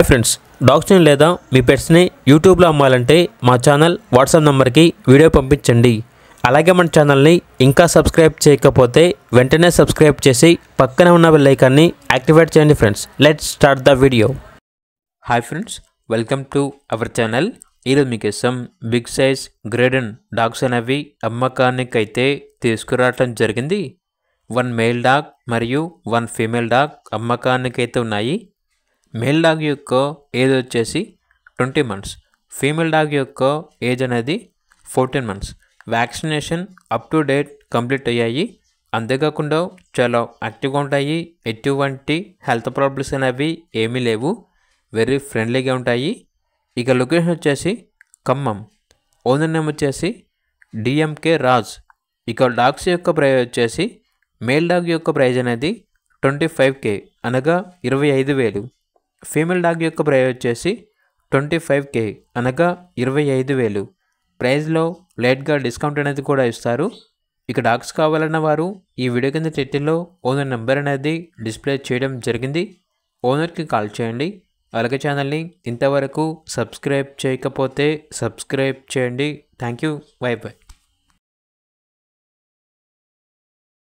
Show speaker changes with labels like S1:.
S1: Friends, డాగ్స్ని లేదా మీ పెట్స్ని యూట్యూబ్లో అమ్మాలంటే మా ఛానల్ వాట్సాప్ నెంబర్కి వీడియో పంపించండి. అలాగే మన ఛానల్ని ఇంకా సబ్స్క్రైబ్ చేయకపోతే వెంటనే సబ్స్క్రైబ్ చేసి పక్కన ఉన్న బెల్ ఐకాన్ని యాక్టివేట్ చేయండి. Friends, let's start the video. Hi friends, welcome to our channel. ఈరోజు మీకోసం బిగ్ సైజ్ గ్రేడెన్ డాగ్స్ అనేవి అమ్మకానికి అయితే తీసుకురావటం జరిగింది. 1 మేల్ డాగ్ మరియు 1 ఫీమేల్ డాగ్ అమ్మకానికి అయితే ఉన్నాయి. మేల్ డాగ్ యొక్క ఏజ్ వచ్చేసి 20 మంత్స్, ఫీమేల్ డాగ్ యొక్క ఏజ్ అనేది 14 months. Vaccination up to date complete అయ్యాయి. అంతేకాకుండా చాలా యాక్టివ్గా ఉంటాయి. ఎటువంటి హెల్త్ ప్రాబ్లమ్స్ అనేవి ఏమీ లేవు. వెరీ ఫ్రెండ్లీగా ఉంటాయి. ఇక లొకేషన్ వచ్చేసి ఖమ్మం. ఓనర్ నేమ్ వచ్చేసి డిఎంకే రాజ్. ఇక డాగ్స్ యొక్క ప్రైస్ వచ్చేసి మేల్ డాగ్ యొక్క ప్రైజ్ అనేది 25K అనగా 25,000. ఫీమేల్ డాగ్ యొక్క ప్రైజ్ వచ్చేసి 25K అనగా 25,000. ప్రైజ్లో లేట్గా డిస్కౌంట్ అనేది కూడా ఇస్తారు. ఇక డాగ్స్ కావాలన్న వారు ఈ వీడియో కింద టైటిల్లో ఓనర్ నెంబర్ అనేది డిస్ప్లే చేయడం జరిగింది. ఓనర్కి కాల్ చేయండి. అలాగే ఛానల్ని ఇంతవరకు సబ్స్క్రైబ్ చేయకపోతే సబ్స్క్రైబ్ చేయండి. Thank you. By by.